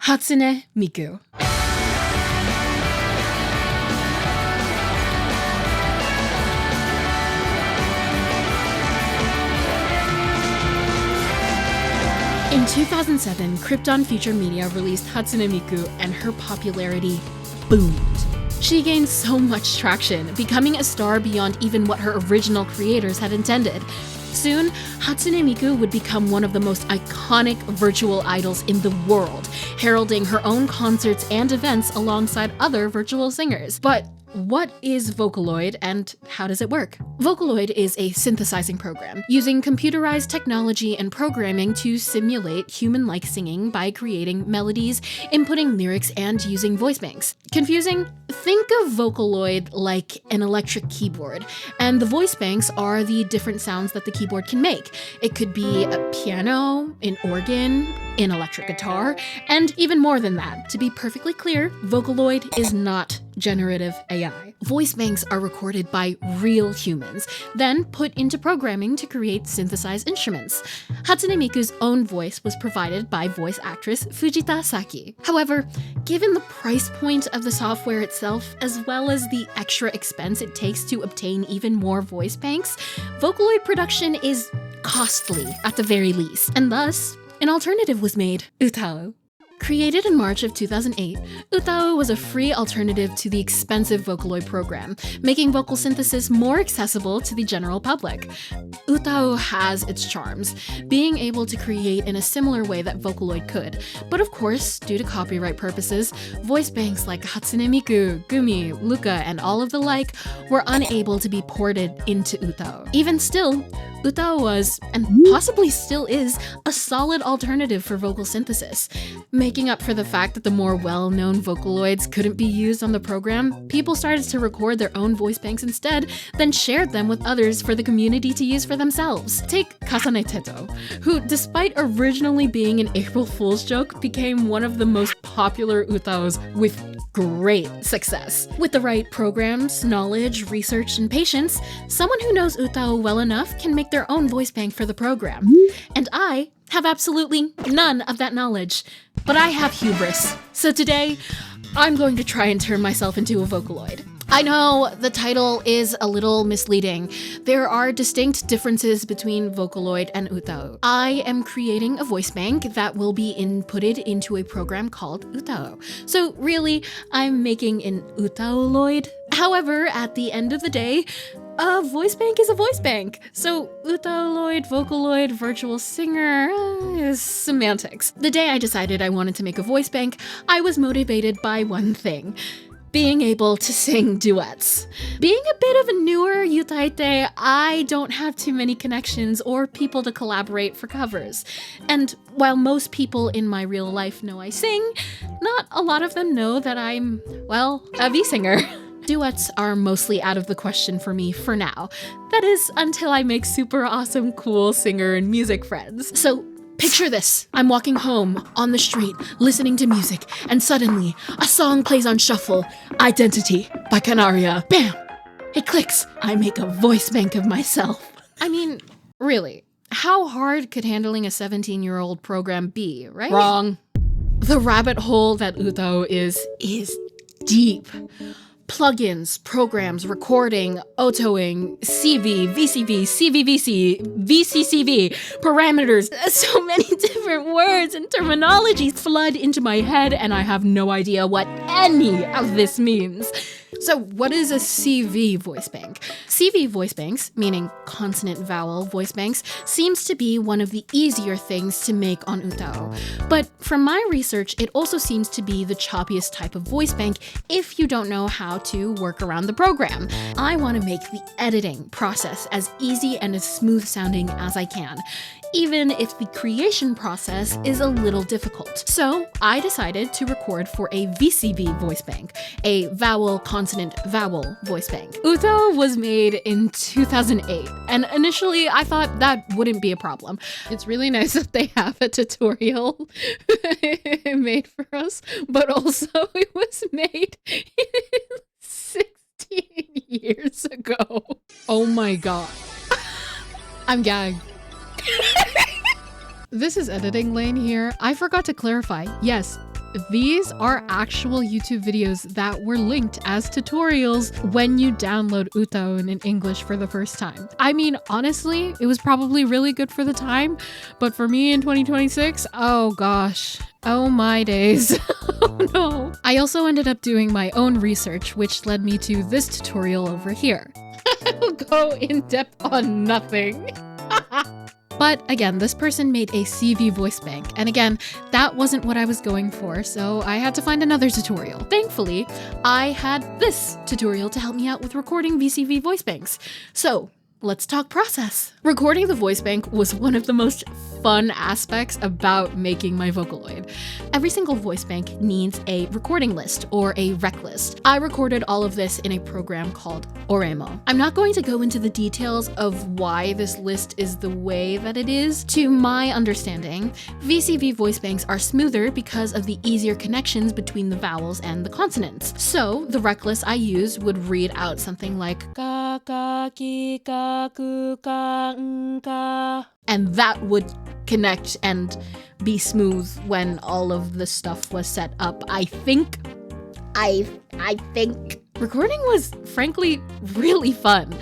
Hatsune Miku. In 2007, Krypton Future Media released Hatsune Miku, and her popularity boomed. She gained so much traction, becoming a star beyond even what her original creators had intended. Soon, Hatsune Miku would become one of the most iconic virtual idols in the world, heralding her own concerts and events alongside other virtual singers. But what is Vocaloid and how does it work? Vocaloid is a synthesizing program using computerized technology and programming to simulate human-like singing by creating melodies, inputting lyrics, and using voice banks. Confusing? Think of Vocaloid like an electric keyboard, and the voice banks are the different sounds that the keyboard can make. It could be a piano, an organ, an electric guitar, and even more than that. To be perfectly clear, Vocaloid is not generative AI. Voice banks are recorded by real humans, then put into programming to create synthesized instruments. Hatsune Miku's own voice was provided by voice actress Fujita Saki. However, given the price point of the software itself, as well as the extra expense it takes to obtain even more voice banks, Vocaloid production is costly at the very least, and thus, an alternative was made, Utao. Created in March of 2008, Utao was a free alternative to the expensive Vocaloid program, making vocal synthesis more accessible to the general public. Utao has its charms, being able to create in a similar way that Vocaloid could, but of course, due to copyright purposes, voice banks like Hatsune Miku, Gumi, Luca, and all of the like were unable to be ported into Utao. Even still, Utao was, and possibly still is, a solid alternative for vocal synthesis. Making up for the fact that the more well-known Vocaloids couldn't be used on the program, people started to record their own voice banks instead, then shared them with others for the community to use for themselves. Take Kasane Teto, who, despite originally being an April Fool's joke, became one of the most popular Utaos with great success. With the right programs, knowledge, research, and patience, someone who knows Utao well enough can make their own voice bank for the program. And I have absolutely none of that knowledge, but I have hubris. So today, I'm going to try and turn myself into a Vocaloid. I know the title is a little misleading. There are distinct differences between Vocaloid and Utao. I am creating a voice bank that will be inputted into a program called Utao. So really, I'm making an Utaoloid. However, at the end of the day, a voice bank is a voice bank. So Utaoloid, Vocaloid, virtual singer is semantics. The day I decided I wanted to make a voice bank, I was motivated by one thing: being able to sing duets. Being a bit of a newer Yutaite, I don't have too many connections or people to collaborate for covers. And while most people in my real life know I sing, not a lot of them know that I'm, well, a VSinger. Duets are mostly out of the question for me for now. That is, until I make super awesome, cool singer and music friends. So picture this. I'm walking home, on the street, listening to music, and suddenly, a song plays on shuffle. Identity by Canaria. Bam! It clicks. I make a voice bank of myself. I mean, really, how hard could handling a 17-year-old program be, right? Wrong. The rabbit hole that Utao is deep. Plugins, programs, recording, autoing, CV, VCV, CVVC, VCCV, parameters, so many different words and terminologies flood into my head, and I have no idea what any of this means. So what is a CV voice bank? CV voice banks, meaning consonant vowel voice banks, seems to be one of the easier things to make on Utao. But from my research, it also seems to be the choppiest type of voice bank if you don't know how to work around the program. I want to make the editing process as easy and as smooth sounding as I can, even if the creation process is a little difficult. So I decided to record for a VCV voice bank, a vowel consonant vowel voice bank. Utao was made in 2008, and initially I thought that wouldn't be a problem. It's really nice that they have a tutorial made for us, but also it was made 16 years ago. Oh my god. I'm gagged. This is editing lane here. I forgot to clarify. Yes, these are actual YouTube videos that were linked as tutorials when you download Utao in English for the first time. I mean, honestly, it was probably really good for the time, but for me in 2026, oh gosh. Oh my days. Oh no. I also ended up doing my own research, which led me to this tutorial over here. I'll go in depth on nothing. But again, this person made a CV voice bank, and again, that wasn't what I was going for, so I had to find another tutorial. Thankfully, I had this tutorial to help me out with recording VCV voice banks. So, let's talk process. Recording the voice bank was one of the most fun aspects about making my Vocaloid. Every single voice bank needs a recording list or a rec list. I recorded all of this in a program called Oremo. I'm not going to go into the details of why this list is the way that it is. To my understanding, VCV voice banks are smoother because of the easier connections between the vowels and the consonants. So the rec list I used would read out something like ka ka ki ka ku ka ka, and that would connect and be smooth when all of the stuff was set up. I think. Recording was frankly really fun.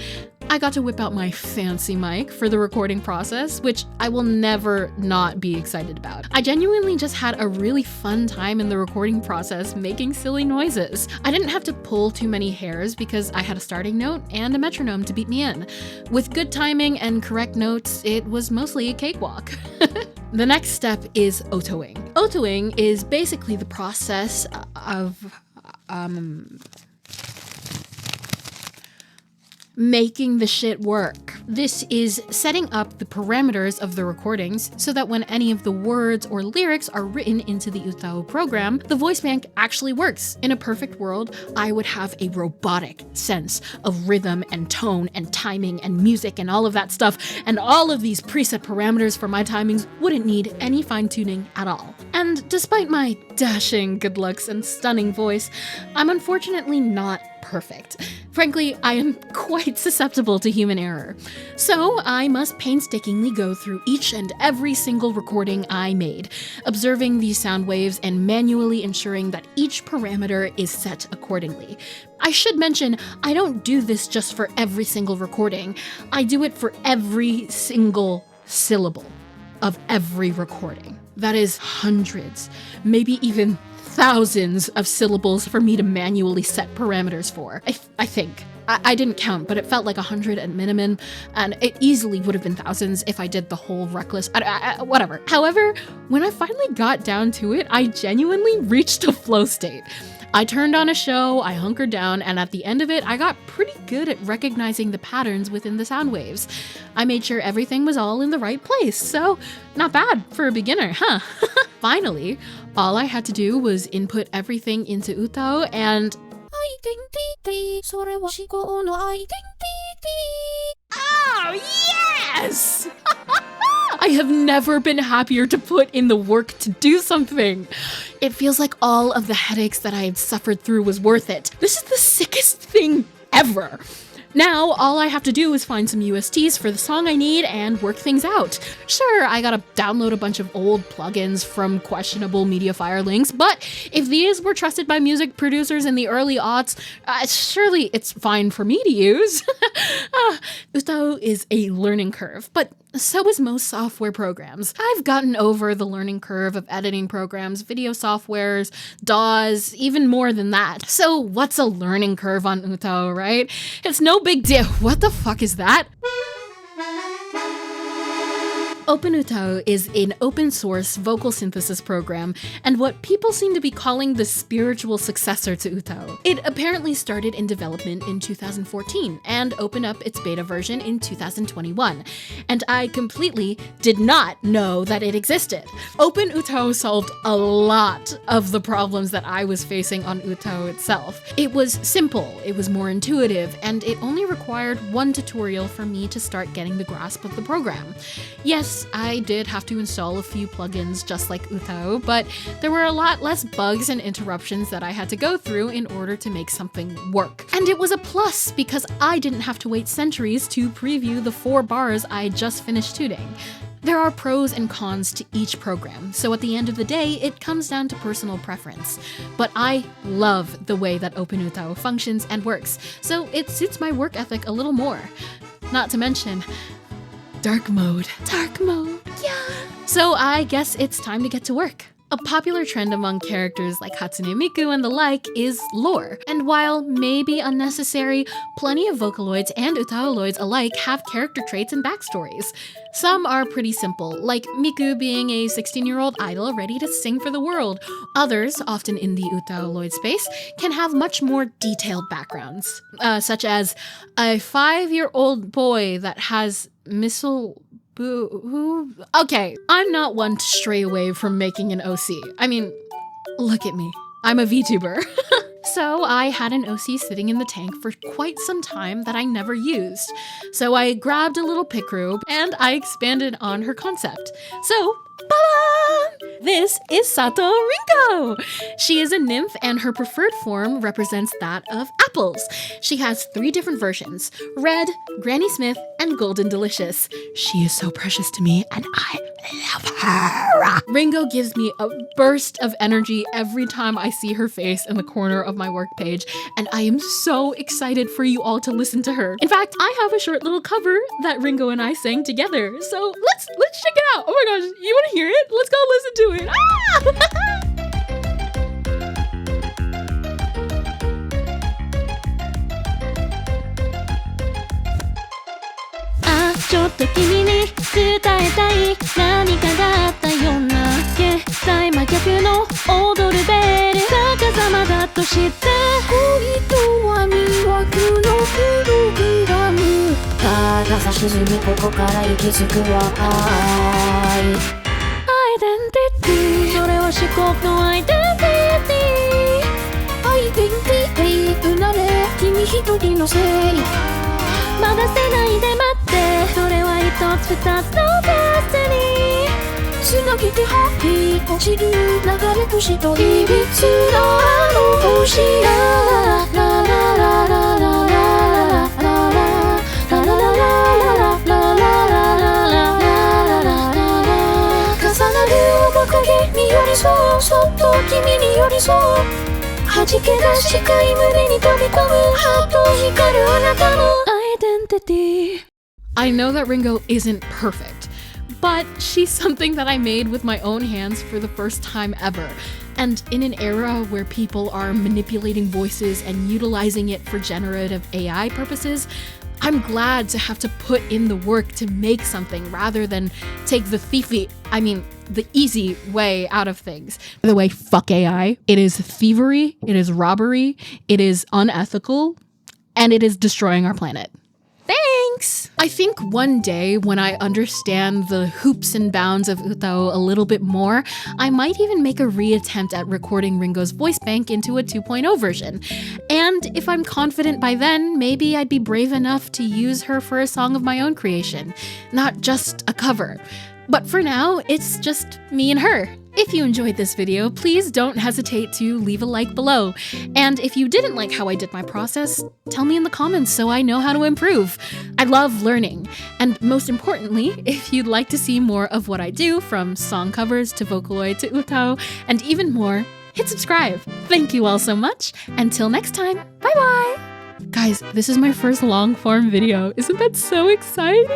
I got to whip out my fancy mic for the recording process, which I will never not be excited about. I genuinely just had a really fun time in the recording process making silly noises. I didn't have to pull too many hairs because I had a starting note and a metronome to beat me in. With good timing and correct notes, it was mostly a cakewalk. The next step is otoing. Otoing is basically the process of making the shit work. This is setting up the parameters of the recordings so that when any of the words or lyrics are written into the Utao program, the voice bank actually works. In a perfect world, I would have a robotic sense of rhythm and tone and timing and music and all of that stuff, and all of these preset parameters for my timings wouldn't need any fine-tuning at all. And despite my dashing good looks and stunning voice, I'm unfortunately not perfect. Frankly, I am quite susceptible to human error. So I must painstakingly go through each and every single recording I made, observing these sound waves and manually ensuring that each parameter is set accordingly. I should mention, I don't do this just for every single recording. I do it for every single syllable of every recording. That is hundreds, maybe even thousands of syllables for me to manually set parameters for. I think. I didn't count, but it felt like 100 at minimum, and it easily would have been thousands if I did the whole rec list, whatever. However, when I finally got down to it, I genuinely reached a flow state. I turned on a show, I hunkered down, and at the end of it, I got pretty good at recognizing the patterns within the sound waves. I made sure everything was all in the right place, so not bad for a beginner, huh? Finally, all I had to do was input everything into Utao and oh, yes! I have never been happier to put in the work to do something. It feels like all of the headaches that I had suffered through was worth it. This is the sickest thing ever. Now, all I have to do is find some USTs for the song I need and work things out. Sure, I gotta download a bunch of old plugins from questionable MediaFire links, but if these were trusted by music producers in the early aughts, surely it's fine for me to use. Utao is a learning curve, but so is most software programs. I've gotten over the learning curve of editing programs, video softwares, DAWs, even more than that. So what's a learning curve on Utao, right? It's no big deal. What the fuck is that? OpenUtao is an open source vocal synthesis program and what people seem to be calling the spiritual successor to Utao. It apparently started in development in 2014 and opened up its beta version in 2021, and I completely did not know that it existed. OpenUtao solved a lot of the problems that I was facing on Utao itself. It was simple, it was more intuitive, and it only required one tutorial for me to start getting the grasp of the program. Yes, I did have to install a few plugins just like Utao, but there were a lot less bugs and interruptions that I had to go through in order to make something work. And it was a plus because I didn't have to wait centuries to preview the 4 bars I just finished tuning. There are pros and cons to each program, so at the end of the day, it comes down to personal preference. But I love the way that OpenUtao functions and works, so it suits my work ethic a little more. Not to mention, dark mode. Dark mode, yeah! So I guess it's time to get to work. A popular trend among characters like Hatsune Miku and the like is lore. And while maybe unnecessary, plenty of Vocaloids and Utaoloids alike have character traits and backstories. Some are pretty simple, like Miku being a 16-year-old idol ready to sing for the world. Others, often in the Utaoloid space, can have much more detailed backgrounds, such as a 5-year-old boy that has missile... Okay, I'm not one to stray away from making an OC. I mean, look at me. I'm a VTuber. So I had an OC sitting in the tank for quite some time that I never used. So I grabbed a little pick robe and I expanded on her concept. So, ba-da! This is Sato Ringo! She is a nymph and her preferred form represents that of apples. She has 3 different versions: Red, Granny Smith, and Golden Delicious. She is so precious to me and I love her! Ringo gives me a burst of energy every time I see her face in the corner of my work page, and I am so excited for you all to listen to her. In fact, I have a short little cover that Ringo and I sang together, so let's check it out. Oh my gosh, you wanna hear it? Let's go listen to it. Ah! ちょっと君に伝えたい何かがあったような現在真逆の踊るベル逆さまだとして恋とは魅惑のプログラムたださ沈みここから息づくはアイデンティティそれは思考のアイデンティティアイデンティティうなれ君一人のせいまだせないで待ってそれは一つ二つのデスティニーつなげてハッピー落ちる流れ星といびつなあの星ラララララララララララララララ重なる面影に寄り添うそっと君に寄り添う弾け出したい胸に飛び込むハート光るあなたの I know that Ringo isn't perfect, but she's something that I made with my own hands for the first time ever. And in an era where people are manipulating voices and utilizing it for generative AI purposes, I'm glad to have to put in the work to make something rather than take the easy way out of things. By the way, fuck AI. It is thievery, it is robbery, it is unethical, and it is destroying our planet. Thanks! I think one day when I understand the hoops and bounds of Utao a little bit more, I might even make a reattempt at recording Ringo's voice bank into a 2.0 version. And if I'm confident by then, maybe I'd be brave enough to use her for a song of my own creation, not just a cover. But for now, it's just me and her. If you enjoyed this video, please don't hesitate to leave a like below. And if you didn't like how I did my process, tell me in the comments so I know how to improve. I love learning. And most importantly, if you'd like to see more of what I do, from song covers to Vocaloid to Utao, and even more, hit subscribe. Thank you all so much. Until next time, bye-bye! Guys, this is my first long-form video. Isn't that so exciting?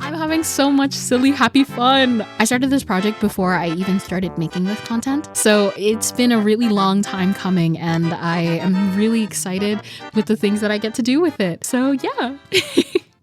I'm having so much silly, happy fun. I started this project before I even started making this content, so it's been a really long time coming, and I am really excited with the things that I get to do with it. So yeah.